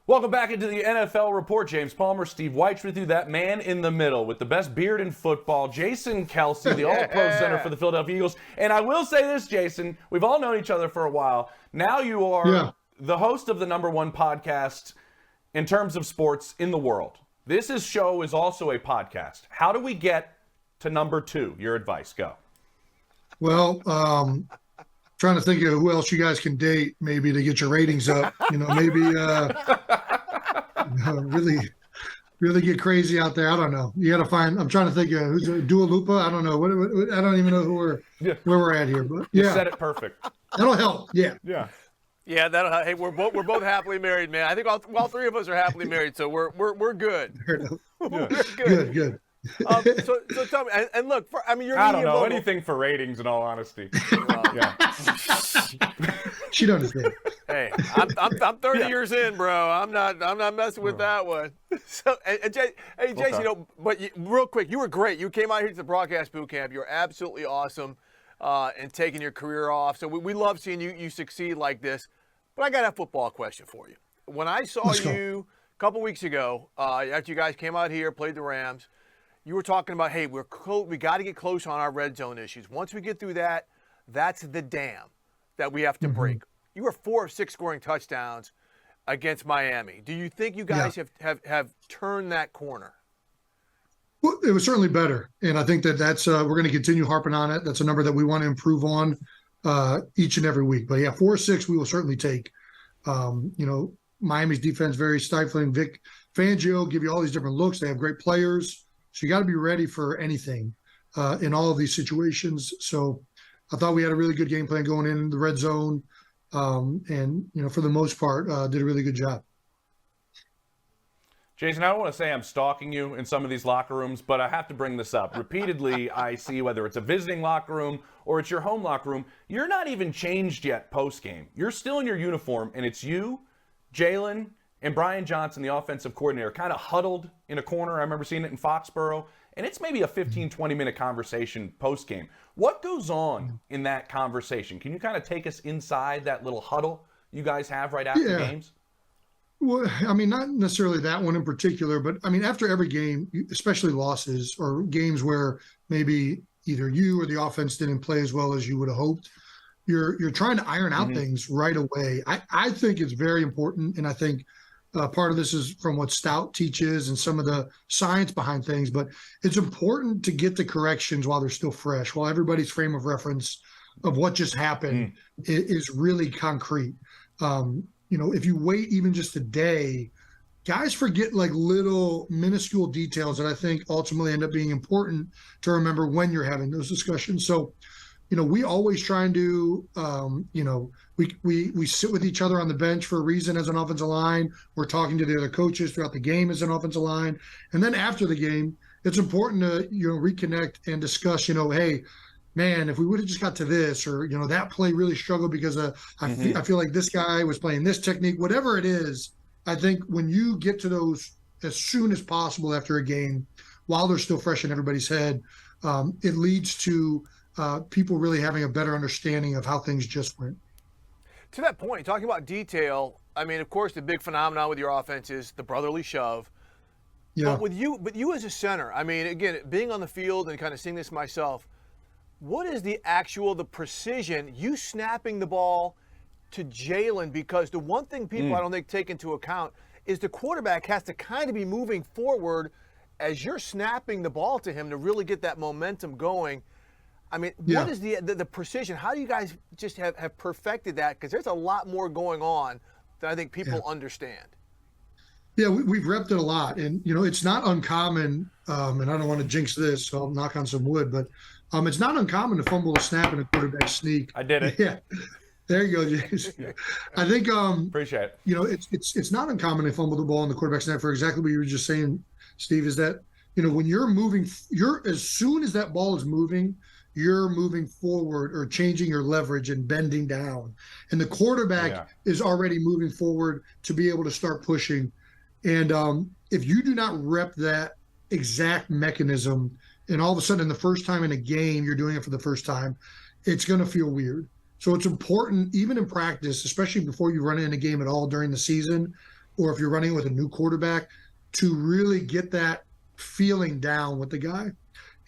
Welcome back into the NFL Report. James Palmer, Steve Weich with you, that man in the middle with the best beard in football, Jason Kelce, the All-Pro center for the Philadelphia Eagles. And I will say this, Jason, we've all known each other for a while. Now you are the host of the #1 podcast in terms of sports in the world. This show is also a podcast. How do we get to #2? Your advice, go. Well, trying to think of who else you guys can date, maybe to get your ratings up. Maybe really get crazy out there. I don't know. You got to find. I'm trying to think of who's Dua Lipa. I don't know. What I don't even know where we're at here. But you said it perfect. That'll help. Yeah. Yeah, that'll. Hey, we're both happily married, man. I think all three of us are happily married, so we're good. We're Good. So tell me, and look, you're. I don't know anything for ratings, in all honesty. She don't understand. Hey, I'm 30 years in, bro. I'm not messing with that one. So, Jason, but real quick, you were great. You came out here to the broadcast boot camp. You're absolutely awesome, and taking your career off. So we love seeing you succeed like this. But I got a football question for you. When I saw you a couple weeks ago, after you guys came out here, played the Rams, you were talking about, hey, we got to get close on our red zone issues. Once we get through that, that's the dam that we have to break. You were 4 of 6 scoring touchdowns against Miami. Do you think you guys have turned that corner? Well, it was certainly better, and I think that's we're going to continue harping on it. That's a number that we want to improve on each and every week. But yeah, 4 or 6 we will certainly take. Miami's defense very stifling. Vic Fangio give you all these different looks. They have great players. So you got to be ready for anything in all of these situations. So I thought we had a really good game plan going in the red zone, and for the most part, did a really good job. Jason, I don't want to say I'm stalking you in some of these locker rooms, but I have to bring this up. Repeatedly, I see whether it's a visiting locker room or it's your home locker room, you're not even changed yet post-game. You're still in your uniform, and it's you, Jalen, and Brian Johnson, the offensive coordinator, kind of huddled in a corner. I remember seeing it in Foxborough. And it's maybe a 15, 20-minute conversation post-game. What goes on in that conversation? Can you kind of take us inside that little huddle you guys have right after games? Well, not necessarily that one in particular, but after every game, especially losses or games where maybe either you or the offense didn't play as well as you would have hoped, you're trying to iron out things right away. I think it's very important, and I think part of this is from what Stout teaches and some of the science behind things, but it's important to get the corrections while they're still fresh, while everybody's frame of reference of what just happened is really concrete. If you wait even just a day, guys forget like little minuscule details that I think ultimately end up being important to remember when you're having those discussions. So, we always try and do, we sit with each other on the bench for a reason as an offensive line. We're talking to the other coaches throughout the game as an offensive line. And then after the game, it's important to, reconnect and discuss, hey, man, if we would have just got to this, or, that play really struggled because I feel like this guy was playing this technique, whatever it is. I think when you get to those as soon as possible after a game, while they're still fresh in everybody's head, it leads to people really having a better understanding of how things just went. To that point, talking about detail, of course, the big phenomenon with your offense is the brotherly shove. Yeah. But with you as a center, again, being on the field and kind of seeing this myself, what is the precision, you snapping the ball to Jalen? Because the one thing people I don't think take into account is the quarterback has to kind of be moving forward as you're snapping the ball to him to really get that momentum going. What is the precision? How do you guys just have perfected that? Because there's a lot more going on than I think people understand. Yeah, we've repped it a lot. And, it's not uncommon, and I don't want to jinx this, so I'll knock on some wood, but it's not uncommon to fumble a snap in a quarterback sneak. I did it. Yeah. There you go, Jason. I think appreciate it. It's not uncommon to fumble the ball in the quarterback snap for exactly what you were just saying, Steve, is that, when you're moving, as soon as that ball is moving, you're moving forward or changing your leverage and bending down. And the quarterback is already moving forward to be able to start pushing. And if you do not rep that exact mechanism, and all of a sudden the first time in a game you're doing it for the first time, it's going to feel weird. So it's important, even in practice, especially before you run in a game at all during the season, or if you're running with a new quarterback, to really get that feeling down with the guy.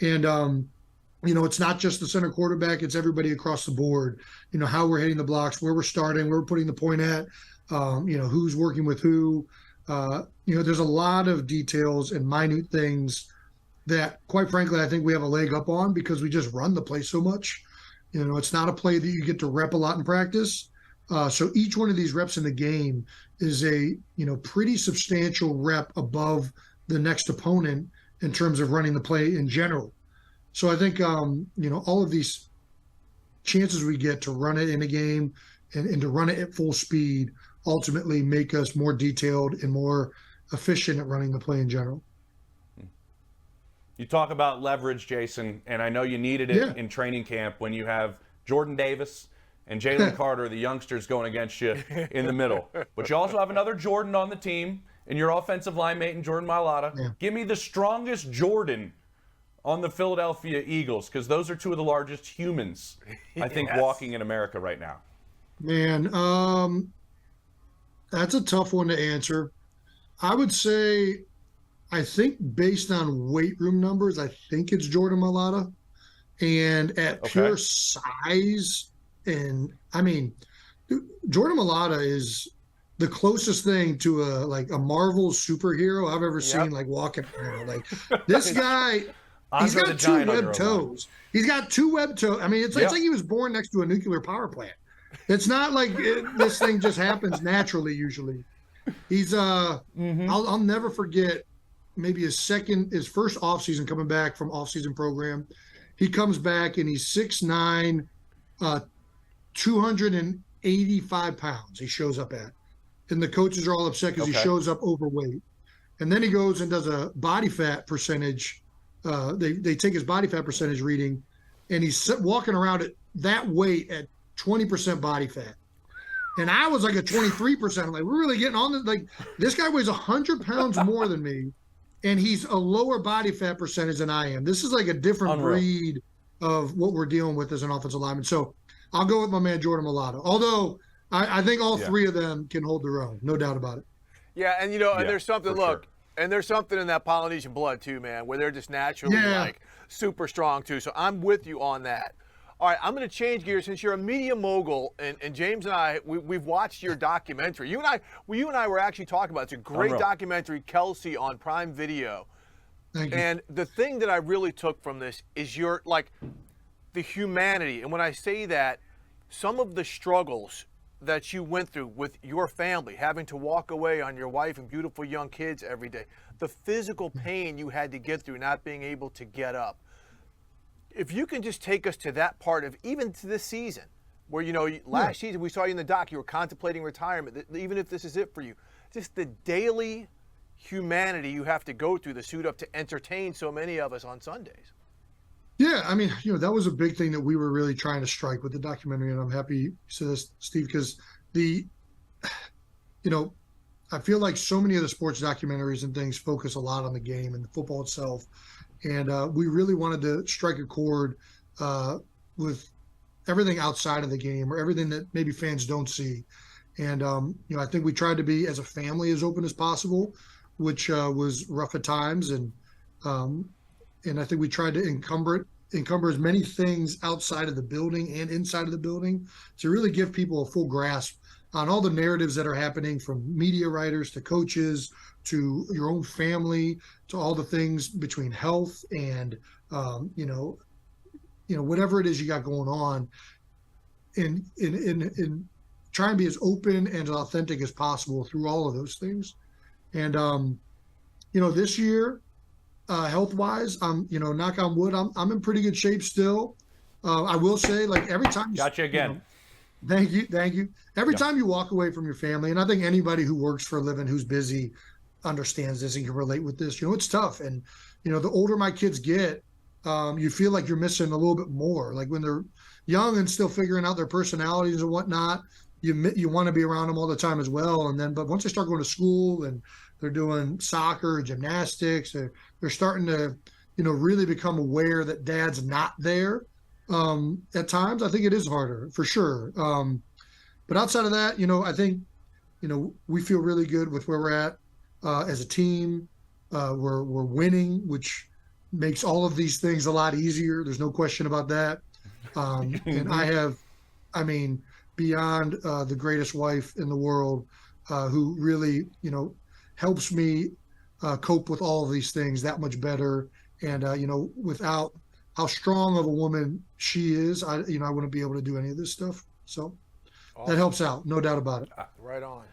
And, it's not just the center quarterback, it's everybody across the board, how we're hitting the blocks, where we're starting, where we're putting the point at, who's working with who. There's a lot of details and minute things that, quite frankly, I think we have a leg up on because we just run the play so much. It's not a play that you get to rep a lot in practice. So each one of these reps in the game is a, pretty substantial rep above the next opponent in terms of running the play in general. So I think, all of these chances we get to run it in a game and to run it at full speed ultimately make us more detailed and more efficient at running the play in general. You talk about leverage, Jason, and I know you needed it in training camp when you have Jordan Davis and Jalen Carter, the youngsters, going against you in the middle. But you also have another Jordan on the team and your offensive line mate in Jordan Mailata. Yeah. Give me the strongest Jordan on the Philadelphia Eagles, because those are two of the largest humans, I think, walking in America right now. Man, that's a tough one to answer. I would say, I think based on weight room numbers, I think it's Jordan Mailata. And at pure size, and I mean, Jordan Mailata is the closest thing to a Marvel superhero I've ever seen, walking around. Like, this guy, he's got two webbed toes. He's got two webbed toes. I mean, it's like he was born next to a nuclear power plant. It's not like this thing just happens naturally usually. He's I'll never forget maybe his first offseason coming back from offseason program. He comes back and he's 6'9", 285 pounds he shows up at. And the coaches are all upset because he shows up overweight. And then he goes and does a body fat percentage. They take his body fat percentage reading, and he's walking around at that weight at 20% body fat. And I was like at 23%. I'm like, we're really getting on this. Like, this guy weighs 100 pounds more than me, and he's a lower body fat percentage than I am. This is like a different breed of what we're dealing with as an offensive lineman. So I'll go with my man Jordan Mailata. Although I think all three of them can hold their own, no doubt about it. Yeah, and and there's something. Look, and there's something in that Polynesian blood too, man, where they're just naturally super strong too. So I'm with you on that. All right, I'm going to change gears since you're a media mogul, and James and I, we've watched your documentary. You and I were actually talking about it. It's a great documentary, Kelsey, on Prime Video. Thank you. And the thing that I really took from this is your the humanity. And when I say that, some of the struggles that you went through with your family, having to walk away on your wife and beautiful young kids every day, the physical pain you had to get through not being able to get up. If you can just take us to that part of even to this season, where, last season we saw you in the doc, you were contemplating retirement, even if this is it for you, just the daily humanity you have to go through to suit up to entertain so many of us on Sundays. Yeah, I mean, that was a big thing that we were really trying to strike with the documentary, and I'm happy you said this, Steve, because I feel like so many of the sports documentaries and things focus a lot on the game and the football itself. And we really wanted to strike a chord with everything outside of the game, or everything that maybe fans don't see. And, I think we tried to be, as a family, as open as possible, which was rough at times. And I think we tried to encumber as many things outside of the building and inside of the building to really give people a full grasp on all the narratives that are happening, from media writers to coaches to your own family, to all the things between health and, whatever it is you got going on, and try and be as open and as authentic as possible through all of those things. And, this year, health-wise, knock on wood, I'm in pretty good shape still. I will say, every time. Got you again. Thank you. Every time you walk away from your family, and I think anybody who works for a living who's busy understands this and can relate with this. It's tough. And, the older my kids get, you feel like you're missing a little bit more. Like when they're young and still figuring out their personalities and whatnot, you want to be around them all the time as well. But once they start going to school and they're doing soccer, gymnastics, they're starting to, really become aware that dad's not there. At times, I think it is harder, for sure. But outside of that, I think we feel really good with where we're at as a team. We're winning, which makes all of these things a lot easier. There's no question about that. And beyond the greatest wife in the world, who really, helps me cope with all of these things that much better. And, without how strong of a woman she is, I wouldn't be able to do any of this stuff. So that helps out, no doubt about it. Right on.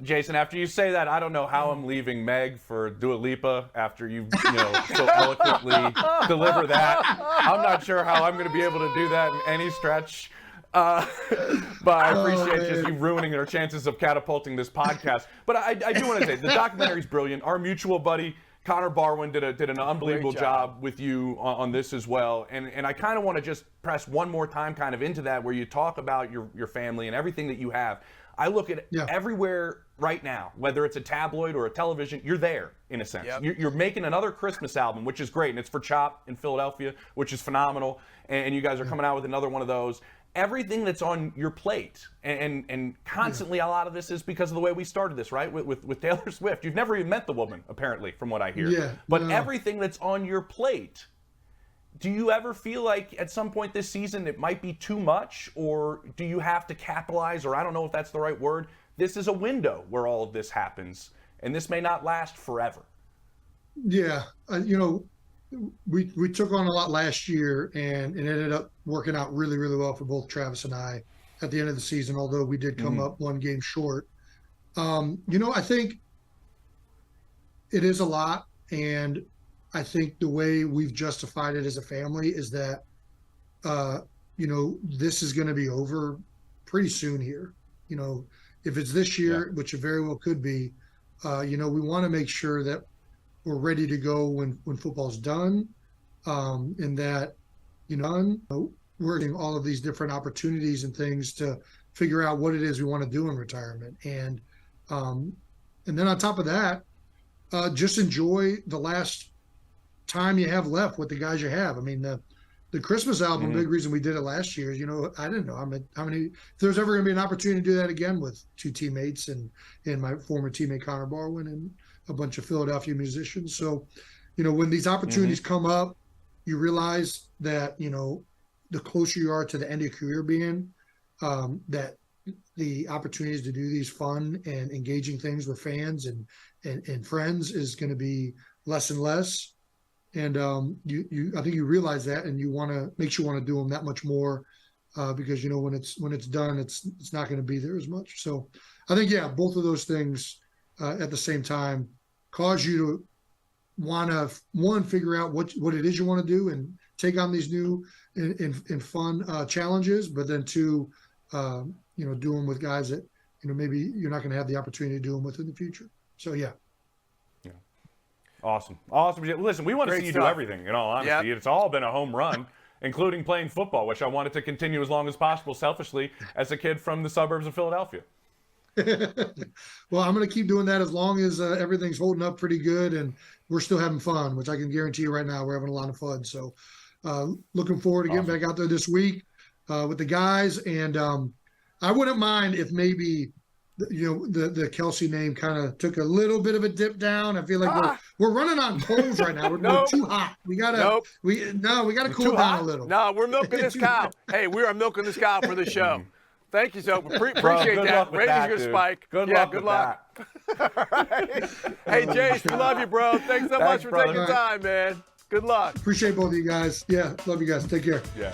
Jason, after you say that, I don't know how I'm leaving Meg for Dua Lipa after you so eloquently deliver that. I'm not sure how I'm going to be able to do that in any stretch. But I appreciate just you ruining our chances of catapulting this podcast. But I do want to say, the documentary's brilliant. Our mutual buddy, Connor Barwin, did an unbelievable job with you on this as well. And I kind of want to just press one more time kind of into that, where you talk about your family and everything that you have. I look at everywhere right now, whether it's a tabloid or a television, you're there in a sense. Yep. You're making another Christmas album, which is great, and it's for Chop in Philadelphia, which is phenomenal. And you guys are coming out with another one of those. Everything that's on your plate, and constantly a lot of this is because of the way we started this, right? With Taylor Swift. You've never even met the woman, apparently, from what I hear. Yeah. But everything that's on your plate, do you ever feel like at some point this season it might be too much, or do you have to capitalize, or I don't know if that's the right word? This is a window where all of this happens, and this may not last forever. Yeah. We took on a lot last year, and it ended up working out really, really well for both Travis and I at the end of the season, although we did come up one game short. I think it is a lot, and I think the way we've justified it as a family is that, this is going to be over pretty soon here. If it's this year, which it very well could be, we want to make sure that we're ready to go when football's done, and that, we're getting all of these different opportunities and things to figure out what it is we want to do in retirement. And then on top of that, just enjoy the last time you have left with the guys you have. I mean, the Christmas album, big reason we did it last year is, I didn't know if there's ever going to be an opportunity to do that again with two teammates and my former teammate Connor Barwin and a bunch of Philadelphia musicians. So, when these opportunities come up, you realize that, the closer you are to the end of your career being, that the opportunities to do these fun and engaging things with fans and friends is going to be less and less. And I think you realize that, and makes you want to do them that much more, because when it's done, it's not going to be there as much. So I think both of those things at the same time cause you to want to figure out what it is you want to do and take on these new and fun challenges, but then two, do them with guys that maybe you're not going to have the opportunity to do them with in the future. So yeah. Awesome. Listen, we want to see you do everything, in all honesty. It's all been a home run, including playing football, which I wanted to continue as long as possible, selfishly, as a kid from the suburbs of Philadelphia. Well, I'm going to keep doing that as long as everything's holding up pretty good and we're still having fun, which I can guarantee you right now we're having a lot of fun. So looking forward to getting back out there this week with the guys. And I wouldn't mind if maybe the Kelsey name kind of took a little bit of a dip down. I feel like we're running on coals right now. We're too hot. We gotta cool down a little. No, we're milking this cow. Hey, we are milking this cow for the show. Thank you, so appreciate good that. Luck with Ratings that, are gonna dude. spike. Good luck. All right. Hey, Jace, we love you, bro. Thanks so much for taking time, man. Good luck. Appreciate both of you guys. Yeah, love you guys. Take care. Yeah.